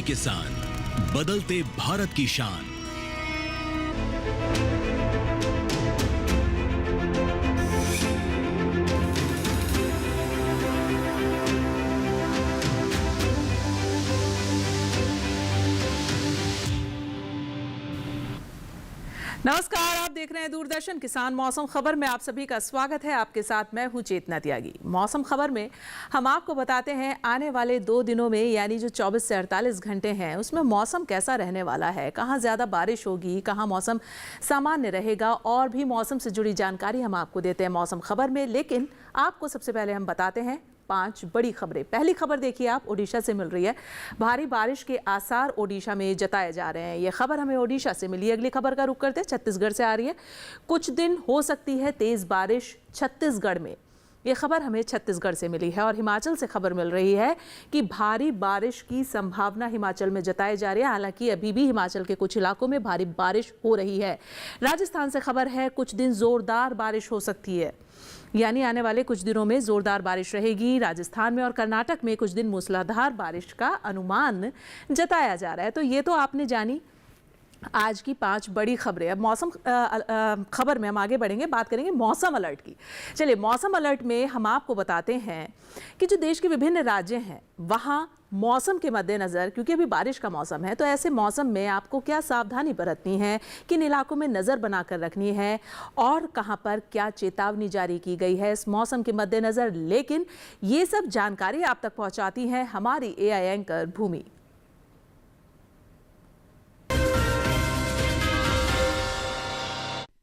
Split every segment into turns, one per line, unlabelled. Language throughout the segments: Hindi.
किसान, बदलते भारत की शान।
नमस्कार, आप देख रहे हैं दूरदर्शन किसान मौसम खबर में आप सभी का स्वागत है। आपके साथ मैं हूं चेतना त्यागी। मौसम खबर में हम आपको बताते हैं आने वाले 2 दिनों में यानी जो 24 से 48 घंटे हैं उसमें मौसम कैसा रहने वाला है, कहां ज्यादा बारिश होगी, कहां मौसम सामान्य रहेगा और भी मौसम से जुड़ी जानकारी हम आपको देते हैं मौसम खबर में। लेकिन आपको सबसे पहले हम बताते हैं 5 बड़ी खबरें। पहली खबर देखिए आप, ओडिशा से मिल रही है। भारी बारिश के आसार ओडिशा में जताए जा रहे हैं। ये खबर हमें ओडिशा से मिली। अगली खबर का रुख करते हैं, छत्तीसगढ़ से आ रही है। कुछ दिन हो सकती है तेज बारिश छत्तीसगढ़ में। ये खबर हमें छत्तीसगढ़ से मिली है। और हिमाचल से खबर मिल रही है कि भारी बारिश की संभावना हिमाचल में जताई जा रही है। हालांकि अभी भी हिमाचल के कुछ इलाकों में भारी बारिश हो रही है। राजस्थान से खबर है कुछ दिन जोरदार बारिश हो सकती है, यानी आने वाले कुछ दिनों में जोरदार बारिश रहेगी। राजस्थान में और कर्नाटक में कुछ दिन मूसलाधार बारिश का अनुमान जताया जा रहा है। तो ये तो आपने जानी आज की 5 बड़ी खबरें। अब मौसम खबर में हम आगे बढ़ेंगे, बात करेंगे मौसम अलर्ट की। चलिए, मौसम अलर्ट में हम आपको बताते हैं कि जो देश के विभिन्न राज्य हैं वहाँ मौसम के मद्देनज़र, क्योंकि अभी बारिश का मौसम है, तो ऐसे मौसम में आपको क्या सावधानी बरतनी है, किन इलाकों में नज़र बनाकर रखनी है और कहां पर क्या चेतावनी जारी की गई है इस मौसम के मद्देनज़र। लेकिन ये सब जानकारी आप तक पहुंचाती है हमारी एआई एंकर भूमि।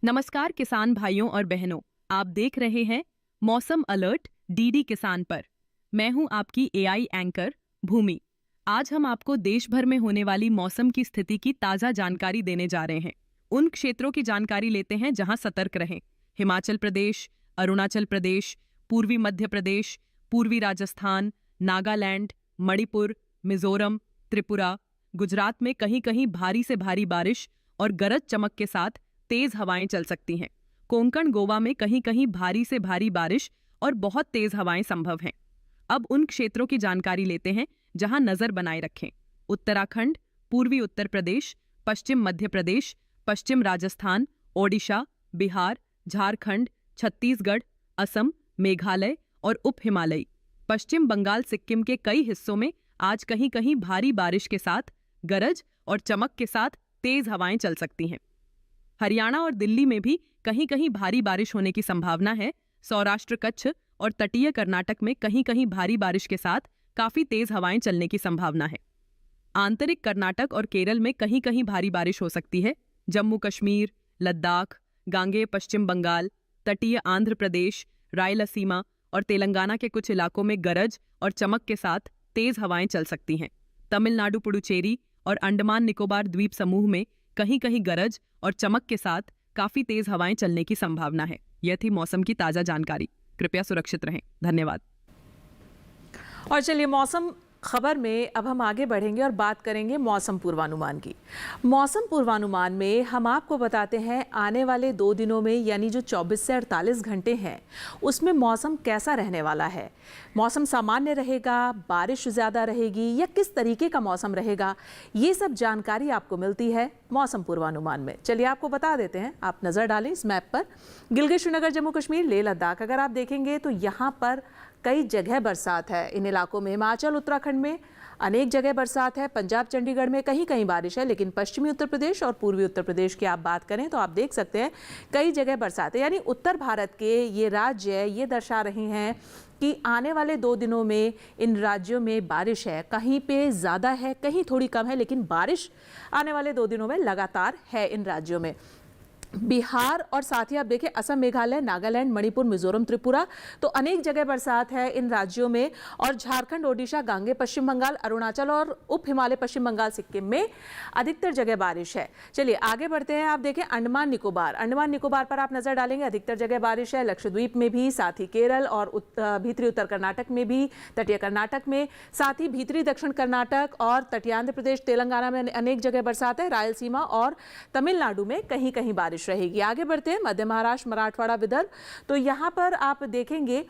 नमस्कार किसान भाइयों और बहनों, आप देख रहे हैं मौसम अलर्ट डीडी किसान पर। मैं हूं आपकी एआई एंकर भूमि। आज हम आपको देश भर में होने वाली मौसम की स्थिति की ताजा जानकारी देने जा रहे हैं। उन क्षेत्रों की जानकारी लेते हैं जहां सतर्क रहें। हिमाचल प्रदेश, अरुणाचल प्रदेश, पूर्वी मध्य प्रदेश, पूर्वी राजस्थान, नागालैंड, मणिपुर, मिजोरम, त्रिपुरा, गुजरात में कहीं कहीं भारी से भारी बारिश और गरज चमक के साथ तेज हवाएं चल सकती हैं। कोंकण, गोवा में कहीं कहीं भारी से भारी बारिश और बहुत तेज हवाएं संभव हैं। अब उन क्षेत्रों की जानकारी लेते हैं जहां नजर बनाए रखें। उत्तराखंड, पूर्वी उत्तर प्रदेश, पश्चिम मध्य प्रदेश, पश्चिम राजस्थान, ओडिशा, बिहार, झारखंड, छत्तीसगढ़, असम, मेघालय और उप हिमालयी, पश्चिम बंगाल, सिक्किम के कई हिस्सों में आज कहीं कहीं भारी बारिश के साथ गरज और चमक के साथ तेज हवाएं चल सकती हैं। हरियाणा और दिल्ली में भी कहीं कहीं भारी बारिश होने की संभावना है। सौराष्ट्र, कच्छ और तटीय कर्नाटक में कहीं कहीं भारी बारिश के साथ काफी तेज हवाएं चलने की संभावना है। आंतरिक कर्नाटक और केरल में कहीं कहीं भारी बारिश हो सकती है। जम्मू कश्मीर, लद्दाख, गांगेय पश्चिम बंगाल, तटीय आंध्र प्रदेश, रायलसीमा और तेलंगाना के कुछ इलाकों में गरज और चमक के साथ तेज हवाएं चल सकती हैं। तमिलनाडु, पुडुचेरी और अंडमान निकोबार द्वीप समूह में कहीं कहीं गरज और चमक के साथ काफी तेज हवाएं चलने की संभावना है। यह थी मौसम की ताजा जानकारी। कृपया सुरक्षित रहें। धन्यवाद।
और चलिए, मौसम खबर में अब हम आगे बढ़ेंगे और बात करेंगे मौसम पूर्वानुमान की। मौसम पूर्वानुमान में हम आपको बताते हैं आने वाले 2 दिनों में यानी जो 24 से 48 घंटे हैं उसमें मौसम कैसा रहने वाला है। मौसम सामान्य रहेगा, बारिश ज़्यादा रहेगी या किस तरीके का मौसम रहेगा, ये सब जानकारी आपको मिलती है मौसम पूर्वानुमान में। चलिए आपको बता देते हैं, आप नज़र डालें इस मैप पर। गिलगित, श्रीनगर, जम्मू कश्मीर, लेह लद्दाख, अगर आप देखेंगे तो यहाँ पर कई जगह बरसात है। इन इलाकों में हिमाचल, उत्तराखंड में अनेक जगह बरसात है। पंजाब, चंडीगढ़ में कहीं कहीं बारिश है। लेकिन पश्चिमी उत्तर प्रदेश और पूर्वी उत्तर प्रदेश की आप बात करें तो आप देख सकते हैं कई जगह बरसात है। यानी उत्तर भारत के ये राज्य ये दर्शा रही हैं कि आने वाले 2 दिनों में इन राज्यों में बारिश है। कहीं पे ज़्यादा है, कहीं थोड़ी कम है, लेकिन बारिश आने वाले 2 दिनों में लगातार है इन राज्यों में। बिहार और साथ ही आप देखें असम, मेघालय, नागालैंड, मणिपुर, मिजोरम, त्रिपुरा, तो अनेक जगह बरसात है इन राज्यों में। और झारखंड, ओडिशा, गांगे पश्चिम बंगाल, अरुणाचल और उप हिमालय पश्चिम बंगाल, सिक्किम में अधिकतर जगह बारिश है। चलिए आगे बढ़ते हैं। आप देखें अंडमान निकोबार, अंडमान निकोबार पर आप नजर डालेंगे, अधिकतर जगह बारिश है। लक्षद्वीप में भी, साथ ही केरल और भीतरी उत्तर कर्नाटक में भी, तटीय कर्नाटक में, साथ ही भीतरी दक्षिण कर्नाटक और तटीय आंध्र प्रदेश, तेलंगाना में अनेक जगह बरसात है। रायलसीमा और तमिलनाडु में कहीं कहीं बारिश रहेगी। आगे बढ़ते हैं मध्य महाराष्ट्र, मराठवाड़ा, विदर्भ, तो यहां पर आप देखेंगे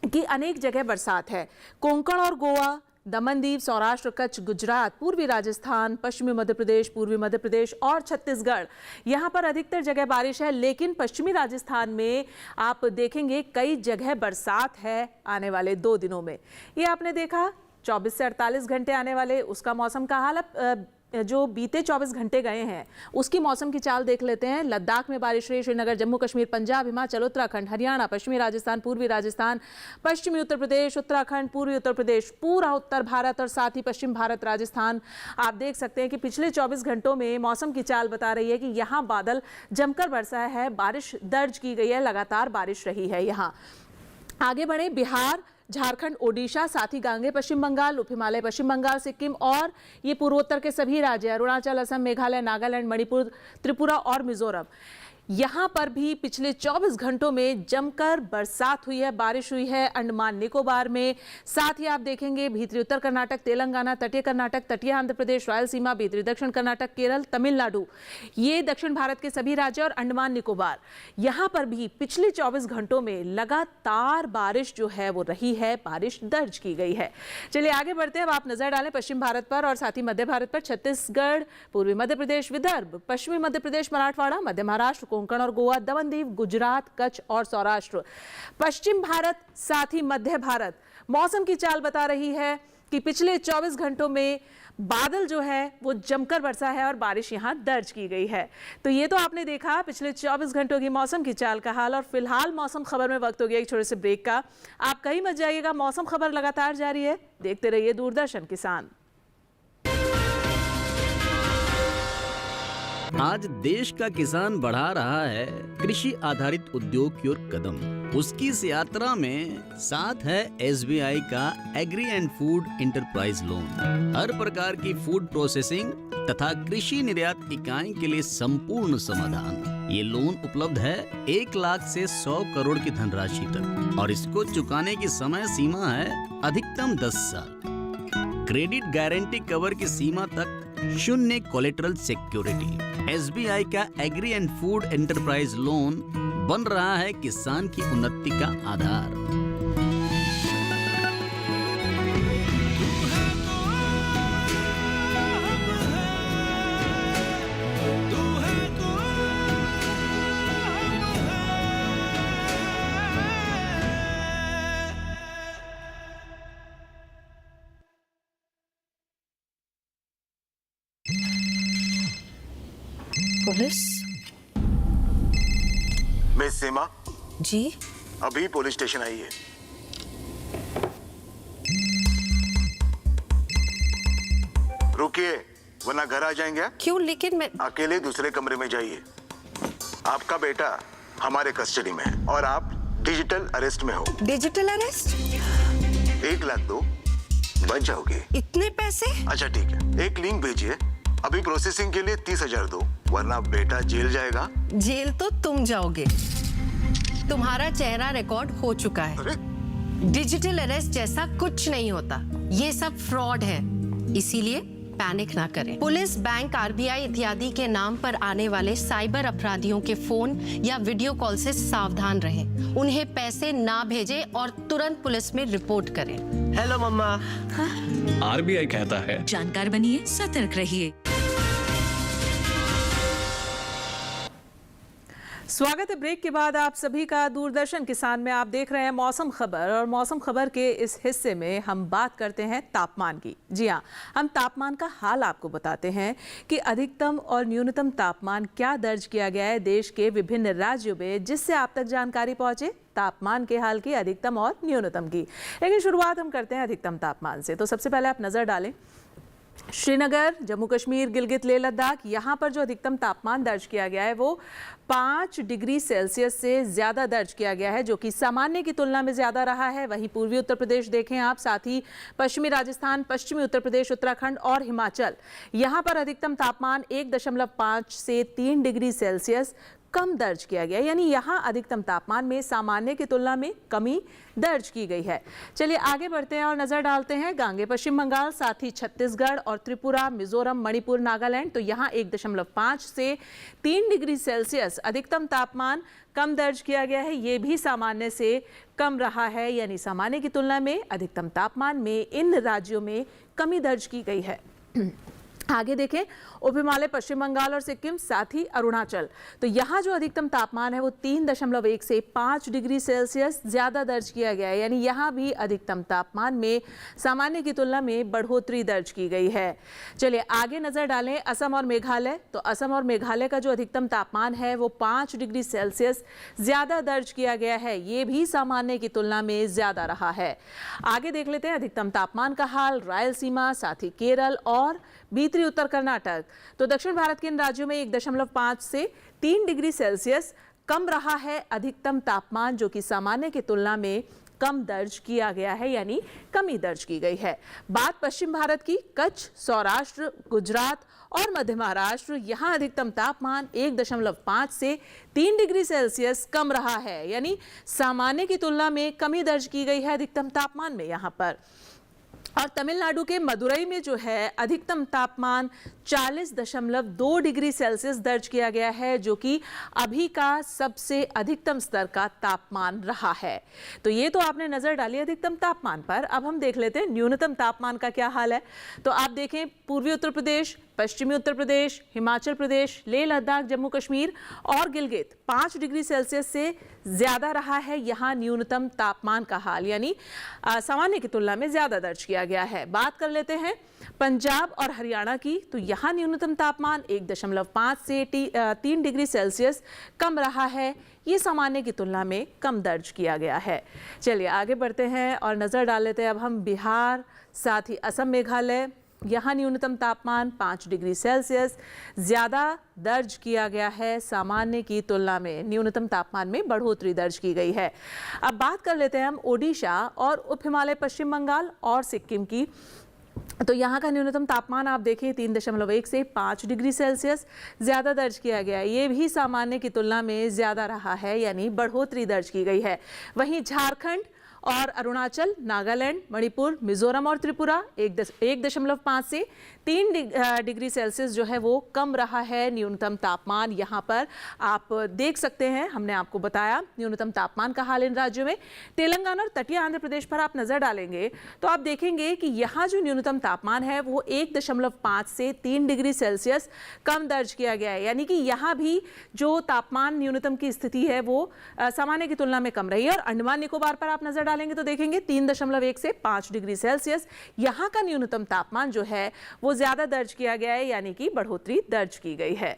कि अनेक जगह बरसात है। कोंकण और गोवा, दमन दीव, सौराष्ट्र, कच्छ, गुजरात, पूर्वी राजस्थान, पश्चिमी मध्य प्रदेश, पूर्वी मध्य प्रदेश और छत्तीसगढ़, यहाँ पर अधिकतर जगह बारिश है। लेकिन पश्चिमी राजस्थान में आप देखेंगे कई जगह बरसात है आने वाले 2 दिनों में। ये आपने देखा 24 से 48 घंटे आने वाले उसका मौसम का हाल। अब जो बीते 24 घंटे गए हैं उसकी मौसम की चाल देख लेते हैं। लद्दाख में बारिश रही, श्रीनगर, जम्मू कश्मीर, पंजाब, हिमाचल, उत्तराखंड, हरियाणा, पश्चिमी राजस्थान, पूर्वी राजस्थान, पश्चिमी उत्तर प्रदेश, उत्तराखंड, पूर्वी उत्तर प्रदेश, पूरा उत्तर भारत और साथ ही पश्चिम भारत, राजस्थान। आप देख सकते हैं कि पिछले 24 घंटों में मौसम की चाल बता रही है कि यहाँ बादल जमकर बरसा है, बारिश दर्ज की गई है, लगातार बारिश रही है। यहाँ आगे बढ़े, बिहार, झारखंड, ओडिशा, साथ ही गांगे पश्चिम बंगाल, उप हिमालय पश्चिम बंगाल, सिक्किम और ये पूर्वोत्तर के सभी राज्य अरुणाचल, असम, मेघालय, नागालैंड, मणिपुर, त्रिपुरा और मिजोरम, यहाँ पर भी पिछले 24 घंटों में जमकर बरसात हुई है, बारिश हुई है। अंडमान निकोबार में, साथ ही आप देखेंगे भीतरी उत्तर कर्नाटक, तेलंगाना, तटीय कर्नाटक, तटीय आंध्र प्रदेश, रायलसीमा, भीतरी दक्षिण कर्नाटक, केरल, तमिलनाडु, ये दक्षिण भारत के सभी राज्य और अंडमान निकोबार, यहाँ पर भी पिछले 24 घंटों में लगातार बारिश जो है वो रही है, बारिश दर्ज की गई है। चलिए आगे बढ़ते हैं। अब आप नजर डालें पश्चिम भारत पर और साथ ही मध्य भारत पर। छत्तीसगढ़, पूर्वी मध्य प्रदेश, विदर्भ, पश्चिमी मध्य प्रदेश, मराठवाड़ा, मध्य महाराष्ट्र, कोंकण और गोवा, दमन दीव, गुजरात, कच्छ और सौराष्ट्र, पश्चिम भारत, साथ ही मध्य भारत। मौसम की चाल बता रही है कि पिछले 24 घंटों में बादल जो है वो जमकर बरसा है और बारिश यहां दर्ज की गई है। तो ये तो आपने देखा पिछले 24 घंटों की मौसम की चाल का हाल। और फिलहाल मौसम खबर में वक्त हो गया एक छोटे से ब्रेक का। आप कहीं मत जाइएगा, मौसम खबर लगातार जारी है, देखते रहिए दूरदर्शन किसान।
आज देश का किसान बढ़ा रहा है कृषि आधारित उद्योग की ओर कदम। उसकी इस यात्रा में साथ है SBI का agri and food enterprise loan. हर प्रकार की फूड प्रोसेसिंग तथा कृषि निर्यात इकाई के लिए संपूर्ण समाधान। ये लोन उपलब्ध है 1 लाख से 100 करोड़ की धनराशि तक और इसको चुकाने की समय सीमा है अधिकतम 10 साल। क्रेडिट गारंटी कवर की सीमा तक 0 कोलेटरल सिक्योरिटी। SBI का agri and food enterprise loan बन रहा है किसान की उन्नति का आधार।
पुलिस?
मिस सीमा
जी?
अभी पुलिस स्टेशन आई है। रुकिए वरना घर आ जाएंगे।
क्यों? लेकिन मैं
अकेले दूसरे कमरे में जाइए। आपका बेटा हमारे कस्टडी में है और आप डिजिटल अरेस्ट में हो।
Digital arrest?
1 लाख दो, बच जाओगे।
इतने पैसे?
अच्छा ठीक है, एक लिंक भेजिए। अभी प्रोसेसिंग के लिए 30,000 दो, वरना बेटा जेल जाएगा।
जेल तो तुम जाओगे। तुम्हारा चेहरा रिकॉर्ड हो चुका है।
अरे
डिजिटल अरेस्ट जैसा कुछ नहीं होता, ये सब फ्रॉड है। इसीलिए पैनिक ना करें। पुलिस, बैंक, RBI इत्यादि के नाम पर आने वाले साइबर अपराधियों के फोन या वीडियो कॉल से सावधान रहें। उन्हें पैसे ना भेजें और तुरंत पुलिस में रिपोर्ट करें।
हेलो मम्मा।
RBI कहता है
जानकार बनिए, सतर्क रहिए।
स्वागत है ब्रेक के बाद आप सभी का दूरदर्शन किसान में। आप देख रहे हैं मौसम खबर और मौसम खबर के इस हिस्से में हम बात करते हैं तापमान की। जी हाँ, हम तापमान का हाल आपको बताते हैं कि अधिकतम और न्यूनतम तापमान क्या दर्ज किया गया है देश के विभिन्न राज्यों में, जिससे आप तक जानकारी पहुंचे तापमान के हाल की, अधिकतम और न्यूनतम की। लेकिन शुरुआत हम करते हैं अधिकतम तापमान से। तो सबसे पहले आप नजर डालें श्रीनगर, जम्मू कश्मीर, गिलगित, लेह लद्दाख, यहाँ पर जो अधिकतम तापमान दर्ज किया गया है वो 5 डिग्री सेल्सियस से ज़्यादा दर्ज किया गया है, जो कि सामान्य की तुलना में ज़्यादा रहा है। वहीं पूर्वी उत्तर प्रदेश देखें आप, साथ ही पश्चिमी राजस्थान, पश्चिमी उत्तर प्रदेश, उत्तराखंड और हिमाचल, यहाँ पर अधिकतम तापमान 1.5 से 3 डिग्री सेल्सियस कम दर्ज किया गया, यानी यहाँ अधिकतम तापमान में सामान्य की तुलना में कमी दर्ज की गई है। चलिए आगे बढ़ते हैं और नजर डालते हैं गांगे पश्चिम बंगाल, साथ ही छत्तीसगढ़ और त्रिपुरा, मिजोरम, मणिपुर, नागालैंड। तो यहाँ 1.5 से 3 डिग्री सेल्सियस अधिकतम तापमान कम दर्ज किया गया है। ये भी सामान्य से कम रहा है, यानी सामान्य की तुलना में अधिकतम तापमान में इन राज्यों में कमी दर्ज की गई है। आगे देखें, उप हिमालय, पश्चिम बंगाल और सिक्किम, साथ ही अरुणाचल। तो यहाँ जो अधिकतम तापमान है वो 3.1 से 5 डिग्री सेल्सियस ज्यादा दर्ज किया गया है, यानी यहाँ भी अधिकतम तापमान में सामान्य की तुलना में बढ़ोतरी दर्ज की गई है। चलिए आगे नजर डालें असम और मेघालय। तो असम और मेघालय का जो अधिकतम तापमान है वो 5 डिग्री सेल्सियस ज्यादा दर्ज किया गया है, ये भी सामान्य की तुलना में ज्यादा रहा है। आगे देख लेते हैं अधिकतम तापमान का हाल रायलसीमा, साथ ही केरल और भीतरी उत्तर कर्नाटक। तो दक्षिण भारत के इन राज्यों में 1.5 से 3 डिग्री सेल्सियस कम रहा है अधिकतम तापमान, जो कि सामान्य की तुलना में कम दर्ज किया गया है, यानी कमी दर्ज की गई है। बात पश्चिम भारत की, कच्छ, सौराष्ट्र, गुजरात और मध्य महाराष्ट्र, यहाँ अधिकतम तापमान 1.5 से 3 डिग्री सेल्सियस कम रहा है, यानी सामान्य की तुलना में कमी दर्ज की गई है अधिकतम तापमान में यहाँ पर। और तमिलनाडु के मदुरई में जो है अधिकतम तापमान 40.2 डिग्री सेल्सियस दर्ज किया गया है, जो कि अभी का सबसे अधिकतम स्तर का तापमान रहा है। तो ये तो आपने नजर डाली अधिकतम तापमान पर। अब हम देख लेते हैं न्यूनतम तापमान का क्या हाल है। तो आप देखें, पूर्वी उत्तर प्रदेश, पश्चिमी उत्तर प्रदेश, हिमाचल प्रदेश, लेह लद्दाख, जम्मू कश्मीर और गिलगित 5 डिग्री सेल्सियस से ज्यादा रहा है यहाँ न्यूनतम तापमान का हाल, यानी सामान्य की तुलना में ज्यादा दर्ज किया गया है। बात कर लेते हैं पंजाब और हरियाणा की। तो यहाँ न्यूनतम तापमान 1.5 से 3 डिग्री सेल्सियस कम रहा है, ये सामान्य की तुलना में कम दर्ज किया गया है। चलिए आगे बढ़ते हैं और नजर डाल लेते हैं अब हम बिहार, साथ ही असम, मेघालय। यहाँ न्यूनतम तापमान 5 डिग्री सेल्सियस ज़्यादा दर्ज किया गया है, सामान्य की तुलना में न्यूनतम तापमान में बढ़ोतरी दर्ज की गई है। अब बात कर लेते हैं हम ओडिशा और उप हिमालय, पश्चिम बंगाल और सिक्किम की। तो यहाँ का न्यूनतम तापमान आप देखिए 3.1 से 5 डिग्री सेल्सियस ज़्यादा दर्ज किया गया है, ये भी सामान्य की तुलना में ज़्यादा रहा है, यानी बढ़ोतरी दर्ज की गई है। वहीं झारखंड और अरुणाचल, नागालैंड, मणिपुर, मिजोरम और त्रिपुरा 1.5 से 3 डिग्री सेल्सियस जो है वो कम रहा है न्यूनतम तापमान। यहाँ पर आप देख सकते हैं, हमने आपको बताया न्यूनतम तापमान का हाल इन राज्यों में। तेलंगाना और तटीय आंध्र प्रदेश पर आप नजर डालेंगे तो आप देखेंगे कि यहाँ जो न्यूनतम तापमान है वो 1.5 से 3 डिग्री सेल्सियस कम दर्ज किया गया है, यानी कि यहाँ भी जो तापमान न्यूनतम की स्थिति है वो सामान्य की तुलना में कम रही है। और अंडमान निकोबार पर आप नजर डालेंगे तो देखेंगे 3.1 से 5 डिग्री सेल्सियस यहाँ का न्यूनतम तापमान जो है वो ज्यादा दर्ज किया गया है, यानी कि बढ़ोतरी दर्ज की गई है।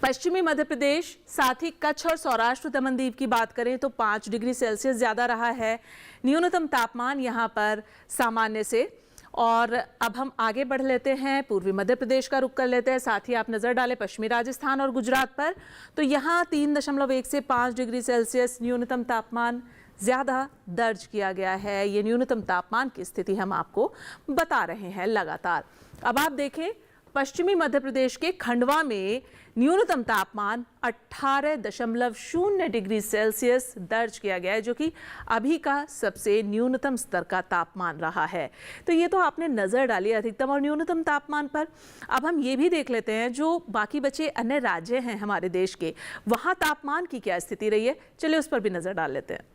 पश्चिमी मध्य प्रदेश, साथ ही कच्छ और सौराष्ट्र दमनदीप की बात करें तो 5 डिग्री सेल्सियस ज्यादा रहा है न्यूनतम तापमान यहाँ पर सामान्य से। और अब हम आगे बढ़ लेते हैं, पूर्वी मध्य प्रदेश का रुख कर लेते हैं। साथ ही आप नजर डालें पश्चिमी राजस्थान और गुजरात पर, तो यहाँ 3.1 से 5 डिग्री सेल्सियस न्यूनतम तापमान ज़्यादा दर्ज किया गया है। ये न्यूनतम तापमान की स्थिति हम आपको बता रहे हैं लगातार। अब आप देखें, पश्चिमी मध्य प्रदेश के खंडवा में न्यूनतम तापमान 18.0 डिग्री सेल्सियस दर्ज किया गया है, जो कि अभी का सबसे न्यूनतम स्तर का तापमान रहा है। तो ये तो आपने नज़र डाली अधिकतम और न्यूनतम तापमान पर। अब हम ये भी देख लेते हैं जो बाकी बचे अन्य राज्य हैं हमारे देश के, वहाँ तापमान की क्या स्थिति रही है। चलिए उस पर भी नज़र डाल लेते हैं।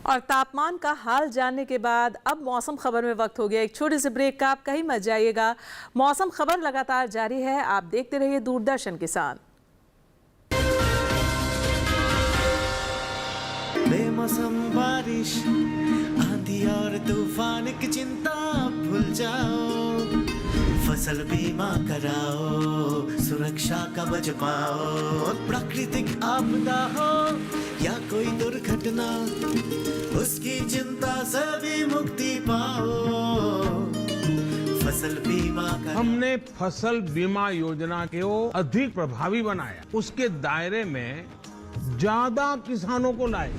और तापमान का हाल जानने के बाद अब मौसम खबर में वक्त हो गया एक छोटे से ब्रेक का। आप कहीं मत जाइएगा, मौसम खबर लगातार जारी है। आप देखते रहिए दूरदर्शन किसान।
बेमौसम बारिश, आंधी और तूफान की चिंता भूल जाओ, फसल बीमा कराओ, सुरक्षा कवच पाओ। प्राकृतिक आपदा हो या कोई दुर्घटना, उसकी चिंता से भी मुक्ति पाओ, फसल बीमा कराओ।
हमने फसल बीमा योजना को अधिक प्रभावी बनाया, उसके दायरे में ज्यादा किसानों को लाए।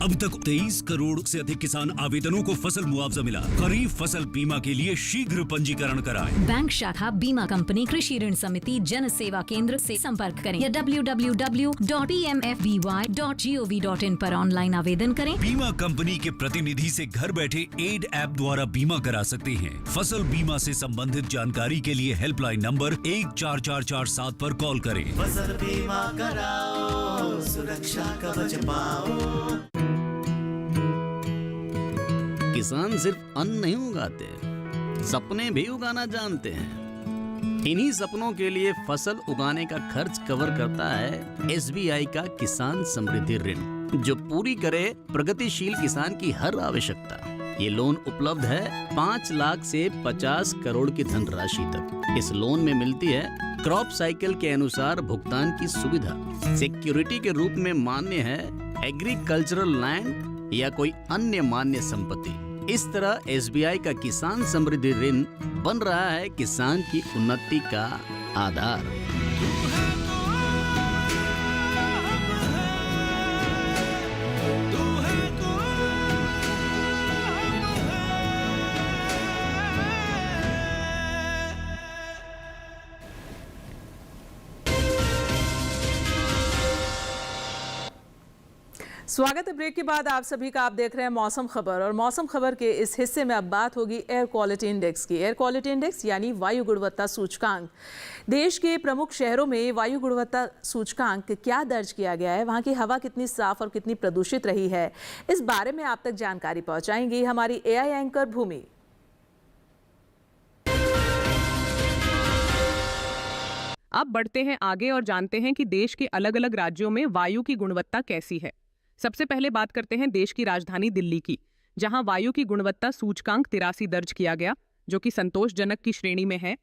अब तक 23 करोड़ से अधिक किसान आवेदनों को फसल मुआवजा मिला। खरीफ फसल बीमा के लिए शीघ्र पंजीकरण कराएं।
बैंक शाखा, बीमा कंपनी, कृषि ऋण समिति, जन सेवा केंद्र से संपर्क करें या www.pmfby.gov.in पर ऑनलाइन आवेदन करें।
बीमा कंपनी के प्रतिनिधि से घर बैठे एड ऐप द्वारा बीमा करा सकते हैं। फसल बीमा से संबंधित जानकारी के लिए हेल्पलाइन नंबर 14447 पर कॉल करें।
फसल बीमा कराओ, सुरक्षा कवच पाओ।
किसान सिर्फ अन्न नहीं उगाते, सपने भी उगाना जानते हैं। इन्हीं सपनों के लिए फसल उगाने का खर्च कवर करता है SBI का किसान समृद्धि ऋण, जो पूरी करे प्रगतिशील किसान की हर आवश्यकता। ये लोन उपलब्ध है 5 लाख से 50 करोड़ की धनराशि तक। इस लोन में मिलती है क्रॉप साइकिल के अनुसार भुगतान की सुविधा। सिक्योरिटी के रूप में मान्य है एग्रीकल्चरल लैंड या कोई अन्य मान्य संपत्ति। इस तरह SBI का किसान समृद्धि ऋण बन रहा है किसान की उन्नति का आधार।
स्वागत है ब्रेक के बाद आप सभी का। आप देख रहे हैं मौसम खबर और मौसम खबर के इस हिस्से में अब बात होगी एयर क्वालिटी इंडेक्स की। एयर क्वालिटी इंडेक्स यानी वायु गुणवत्ता सूचकांक। देश के प्रमुख शहरों में वायु गुणवत्ता सूचकांक क्या दर्ज किया गया है, वहां की हवा कितनी साफ और कितनी प्रदूषित रही है, इस बारे में आप तक जानकारी पहुंचाएंगी हमारी AI एंकर भूमि।
अब बढ़ते हैं आगे और जानते हैं कि देश के अलग अलग राज्यों में वायु की गुणवत्ता कैसी है। सबसे पहले बात करते हैं देश की राजधानी दिल्ली की, जहां वायु की गुणवत्ता सूचकांक 83 दर्ज किया गया, जो कि संतोषजनक की श्रेणी में है।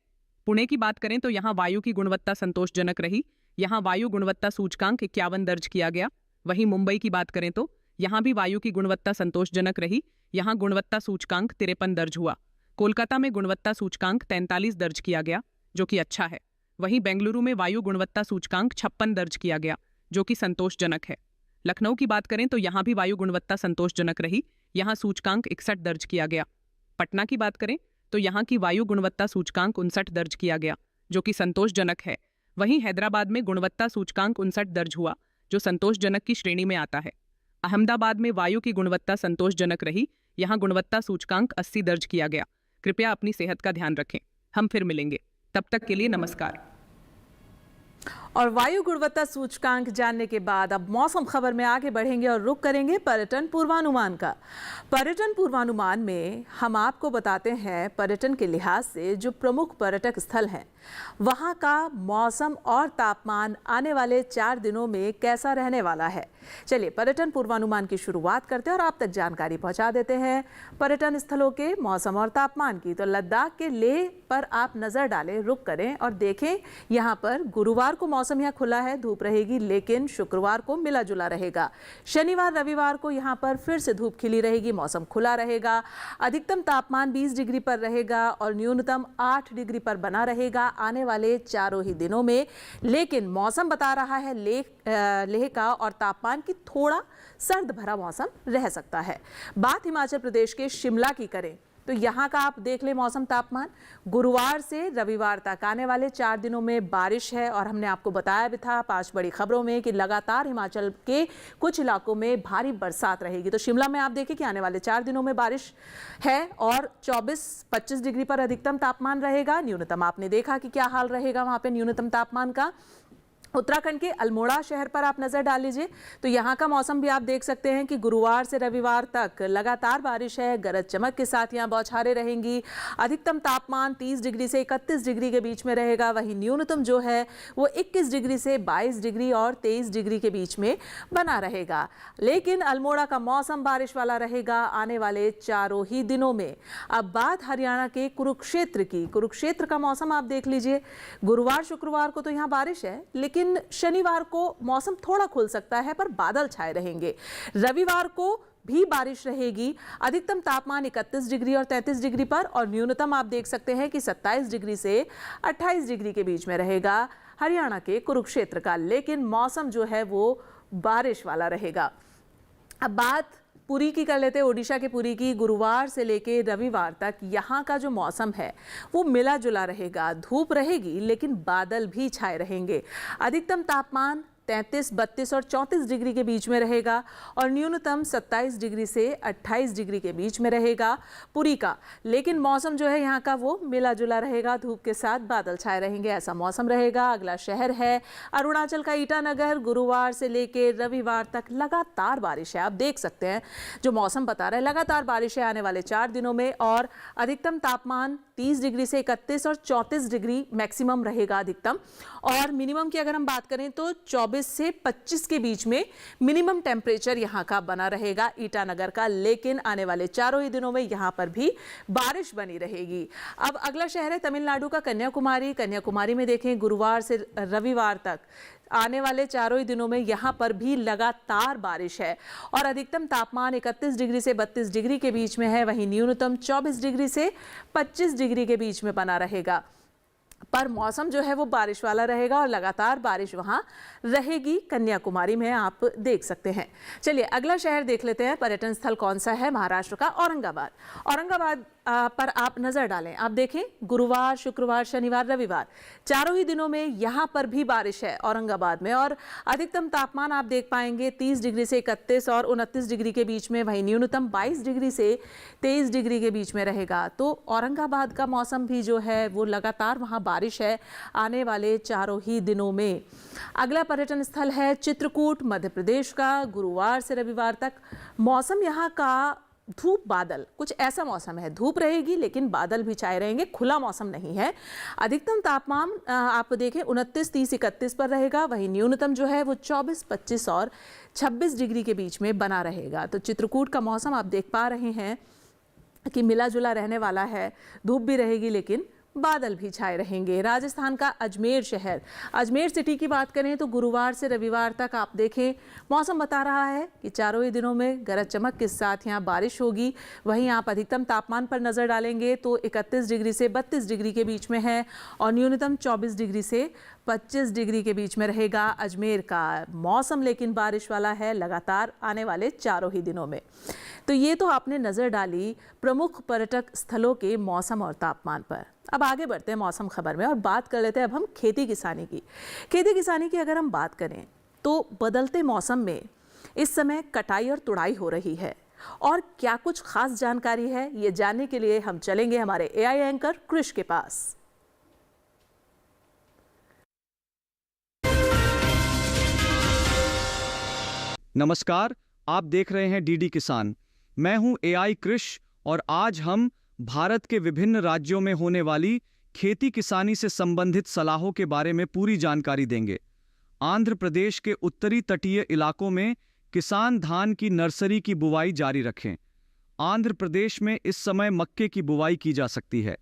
पुणे की बात करें तो यहां वायु की गुणवत्ता संतोषजनक रही, यहां वायु गुणवत्ता सूचकांक 51 दर्ज किया गया। वहीं मुंबई की बात करें तो यहां भी वायु की गुणवत्ता संतोषजनक रही, यहां गुणवत्ता सूचकांक 53 दर्ज हुआ। कोलकाता में गुणवत्ता सूचकांक 43 दर्ज किया गया, जो कि अच्छा है। वहीं बेंगलुरु में वायु गुणवत्ता सूचकांक 56 दर्ज किया गया, जो कि संतोषजनक है। लखनऊ की बात करें तो यहां भी वायु गुणवत्ता संतोषजनक रही, यहां सूचकांक 61 दर्ज किया गया। पटना की बात करें तो यहां की वायु गुणवत्ता सूचकांक 59 दर्ज किया गया, जो कि संतोषजनक है। वहीं हैदराबाद में गुणवत्ता सूचकांक 59 दर्ज हुआ, जो संतोषजनक की श्रेणी में आता है। अहमदाबाद में वायु की गुणवत्ता संतोषजनक रही, यहां गुणवत्ता सूचकांक 80 दर्ज किया गया। कृपया अपनी सेहत का ध्यान रखें। हम फिर मिलेंगे, तब तक के लिए नमस्कार।
और वायु गुणवत्ता सूचकांक जानने के बाद अब मौसम खबर में आगे बढ़ेंगे और रुख करेंगे पर्यटन पूर्वानुमान का। पर्यटन पूर्वानुमान में हम आपको बताते हैं पर्यटन के लिहाज से जो प्रमुख पर्यटक स्थल हैं वहां का मौसम और तापमान आने वाले 4 दिनों में कैसा रहने वाला है। चलिए पर्यटन पूर्वानुमान की शुरुआत करते हैं और आप तक जानकारी पहुंचा देते हैं पर्यटन स्थलों के मौसम और तापमान की। तो लद्दाख के लेह पर आप नजर डालें, रुक करें और देखें। यहाँ पर गुरुवार को मौसम यहाँ खुला है, धूप रहेगी, लेकिन शुक्रवार को मिला जुला रहेगा। शनिवार रविवार को यहाँ पर फिर से धूप खिली रहेगी, मौसम खुला रहेगा। अधिकतम तापमान 20 डिग्री पर रहेगा और न्यूनतम 8 डिग्री पर बना रहेगा आने वाले 4 ही दिनों में। लेकिन मौसम बता रहा है लेह का और तापमान की थोड़ा सर्द भरा मौसम रह सकता है। बात हिमाचल प्रदेश के शिमला की करें तो यहाँ का आप देख ले मौसम तापमान। गुरुवार से रविवार तक आने वाले 4 दिनों में बारिश है और हमने आपको बताया भी था 5 बड़ी खबरों में कि लगातार हिमाचल के कुछ इलाकों में भारी बरसात रहेगी। तो शिमला में आप देखें कि आने वाले 4 दिनों में बारिश है और 24-25 डिग्री पर अधिकतम तापमान रहेगा। न्यूनतम आपने देखा कि क्या हाल रहेगा वहाँ पे न्यूनतम तापमान का। उत्तराखंड के अल्मोड़ा शहर पर आप नजर डाल लीजिए तो यहाँ का मौसम भी आप देख सकते हैं कि गुरुवार से रविवार तक लगातार बारिश है, गरज चमक के साथ यहाँ बौछारें रहेंगी। अधिकतम तापमान 30 डिग्री से 31 डिग्री के बीच में रहेगा, वहीं न्यूनतम जो है वो 21 डिग्री से 22 डिग्री और 23 डिग्री के बीच में बना रहेगा। लेकिन अल्मोड़ा का मौसम बारिश वाला रहेगा आने वाले चारों ही दिनों में। अब बात हरियाणा के कुरुक्षेत्र की, कुरुक्षेत्र का मौसम आप देख लीजिए। गुरुवार शुक्रवार को तो यहाँ बारिश है, लेकिन शनिवार को मौसम थोड़ा खुल सकता है पर बादल छाए रहेंगे। रविवार को भी बारिश रहेगी। अधिकतम तापमान 31 डिग्री और 33 डिग्री पर और न्यूनतम आप देख सकते हैं कि 27 डिग्री से 28 डिग्री के बीच में रहेगा हरियाणा के कुरुक्षेत्र का। लेकिन मौसम जो है वो बारिश वाला रहेगा। अब बात पुरी की कर लेते हैं, ओडिशा के पुरी की। गुरुवार से लेके रविवार तक यहाँ का जो मौसम है वो मिला जुला रहेगा। धूप रहेगी लेकिन बादल भी छाए रहेंगे। अधिकतम तापमान 33, 32 और 34 डिग्री के बीच में रहेगा और न्यूनतम 27 डिग्री से 28 डिग्री के बीच में रहेगा पुरी का। लेकिन मौसम जो है यहाँ का वो मिला जुला रहेगा, धूप के साथ बादल छाए रहेंगे, ऐसा मौसम रहेगा। अगला शहर है अरुणाचल का ईटानगर। गुरुवार से लेके रविवार तक लगातार बारिश है। आप देख सकते हैं जो मौसम बता रहा है, लगातार बारिश है आने वाले 4 दिनों में और अधिकतम तापमान 30 डिग्री से 31 और 34 डिग्री मैक्सिमम रहेगा अधिकतम। और मिनिमम की अगर हम बात करें तो 24 से 25 के बीच में मिनिमम टेम्परेचर यहाँ का बना रहेगा ईटानगर का। लेकिन आने वाले चारों ही दिनों में यहाँ पर भी बारिश बनी रहेगी। अब अगला शहर है तमिलनाडु का कन्याकुमारी। कन्याकुमारी में देखें गुरुवार से रविवार तक आने वाले चारों ही दिनों में यहाँ पर भी लगातार बारिश है और अधिकतम तापमान 31 डिग्री से 32 डिग्री के बीच में है, वहीं न्यूनतम 24 डिग्री से 25 डिग्री के बीच में बना रहेगा। पर मौसम जो है वो बारिश वाला रहेगा और लगातार बारिश वहाँ रहेगी कन्याकुमारी में, आप देख सकते हैं। चलिए अगला शहर देख लेते हैं, पर्यटन स्थल कौन सा है, महाराष्ट्र का औरंगाबाद। औरंगाबाद पर आप नजर डालें, आप देखें गुरुवार शुक्रवार शनिवार रविवार चारों ही दिनों में यहाँ पर भी बारिश है औरंगाबाद में और अधिकतम तापमान आप देख पाएंगे 30 डिग्री से 31 और 29 डिग्री के बीच में, वहीं न्यूनतम 22 डिग्री से 23 डिग्री के बीच में रहेगा। तो औरंगाबाद का मौसम भी जो है वो लगातार वहाँ बारिश है आने वाले चारों ही दिनों में। अगला पर्यटन स्थल है चित्रकूट मध्य प्रदेश का। गुरुवार से रविवार तक मौसम यहाँ का धूप बादल कुछ ऐसा मौसम है, धूप रहेगी लेकिन बादल भी छाए रहेंगे, खुला मौसम नहीं है। अधिकतम तापमान आप देखें 29, 30, 31 पर रहेगा, वहीं न्यूनतम जो है वो 24, 25 और 26 डिग्री के बीच में बना रहेगा। तो चित्रकूट का मौसम आप देख पा रहे हैं कि मिला जुला रहने वाला है, धूप भी रहेगी लेकिन बादल भी छाए रहेंगे। राजस्थान का अजमेर शहर, अजमेर सिटी की बात करें तो गुरुवार से रविवार तक आप देखें मौसम बता रहा है कि चारों ही दिनों में गरज चमक के साथ यहाँ बारिश होगी। वहीं आप अधिकतम तापमान पर नज़र डालेंगे तो 31 डिग्री से 32 डिग्री के बीच में है और न्यूनतम 24 डिग्री से 25 डिग्री के बीच में रहेगा अजमेर का मौसम। लेकिन बारिश वाला है लगातार आने वाले चारों ही दिनों में। तो ये तो आपने नज़र डाली प्रमुख पर्यटक स्थलों के मौसम और तापमान पर। अब आगे बढ़ते हैं मौसम खबर में और बात कर लेते हैं अब हम खेती किसानी की। खेती किसानी की अगर हम बात करें तो बदलते मौसम में इस समय कटाई और तुड़ाई हो रही है और क्या कुछ खास जानकारी है, ये जानने के लिए हम चलेंगे हमारे एआई एंकर कृष के पास।
नमस्कार, आप देख रहे हैं डीडी किसान। मैं हूं एआई कृष और आज हम भारत के विभिन्न राज्यों में होने वाली खेती किसानी से संबंधित सलाहों के बारे में पूरी जानकारी देंगे। आंध्र प्रदेश के उत्तरी तटीय इलाकों में किसान धान की नर्सरी की बुवाई जारी रखें। आंध्र प्रदेश में इस समय मक्के की बुवाई की जा सकती है।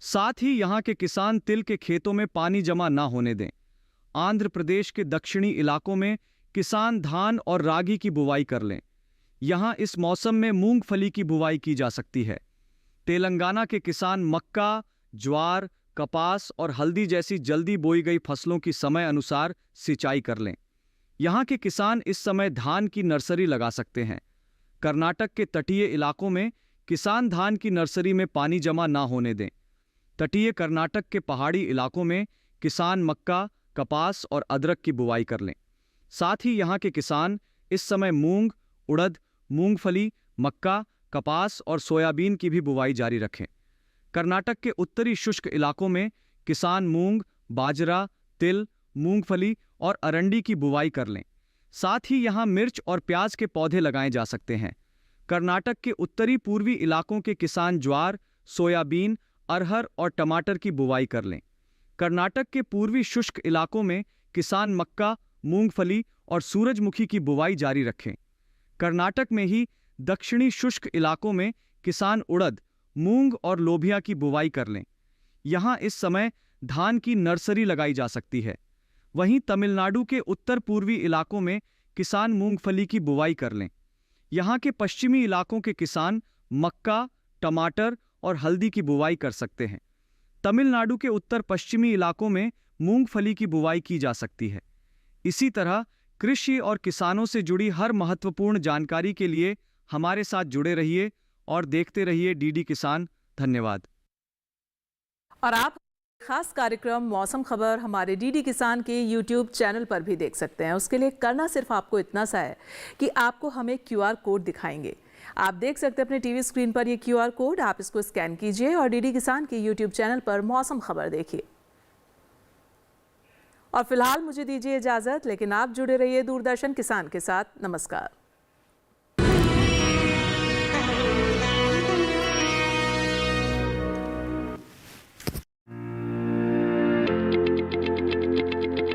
साथ ही यहां के किसान तिल के खेतों में पानी जमा ना होने दें। आंध्र प्रदेश के दक्षिणी इलाकों में किसान धान और रागी की बुवाई कर लें। यहां इस मौसम में मूंगफली की बुवाई की जा सकती है। तेलंगाना के किसान मक्का, ज्वार, कपास और हल्दी जैसी जल्दी बोई गई फसलों की समय अनुसार सिंचाई कर लें। यहाँ के किसान इस समय धान की नर्सरी लगा सकते हैं। कर्नाटक के तटीय इलाकों में किसान धान की नर्सरी में पानी जमा ना होने दें। तटीय कर्नाटक के पहाड़ी इलाकों में किसान मक्का, कपास और अदरक की बुवाई कर लें। साथ ही यहाँ के किसान इस समय मूंग, उड़द, मूंगफली, मक्का, कपास और सोयाबीन की भी बुवाई जारी रखें। कर्नाटक के उत्तरी शुष्क इलाकों में किसान मूंग, बाजरा, तिल, मूंगफली और अरंडी की बुवाई कर लें। साथ ही यहाँ मिर्च और प्याज के पौधे लगाए जा सकते हैं। कर्नाटक के उत्तरी पूर्वी इलाकों के किसान ज्वार, सोयाबीन, अरहर और टमाटर की बुवाई कर लें। कर्नाटक के पूर्वी शुष्क इलाकों में किसान मक्का, मूंगफली और सूरजमुखी की बुवाई जारी रखें। कर्नाटक में ही दक्षिणी शुष्क इलाकों में किसान उड़द, मूंग और लोबिया की बुवाई कर लें। यहाँ इस समय धान की नर्सरी लगाई जा सकती है। वहीं तमिलनाडु के उत्तर पूर्वी इलाकों में किसान मूंगफली की बुवाई कर लें। यहाँ के पश्चिमी इलाकों के किसान मक्का, टमाटर और हल्दी की बुवाई कर सकते हैं। तमिलनाडु के उत्तर पश्चिमी इलाकों में मूंगफली की बुवाई की जा सकती है। इसी तरह कृषि और किसानों से जुड़ी हर महत्वपूर्ण जानकारी के लिए हमारे साथ जुड़े रहिए और देखते रहिए डीडी किसान। धन्यवाद।
और आप खास कार्यक्रम मौसम खबर हमारे डीडी किसान के YouTube चैनल पर भी देख सकते हैं। उसके लिए करना सिर्फ आपको इतना सा है कि आपको हम एक QR कोड दिखाएंगे। आप देख सकते हैं अपने टीवी स्क्रीन पर ये QR कोड, आप इसको स्कैन कीजिए और डीडी किसान के YouTube चैनल पर मौसम खबर देखिए। और फिलहाल मुझे दीजिए इजाजत, लेकिन आप जुड़े रहिए दूरदर्शन किसान के साथ। नमस्कार।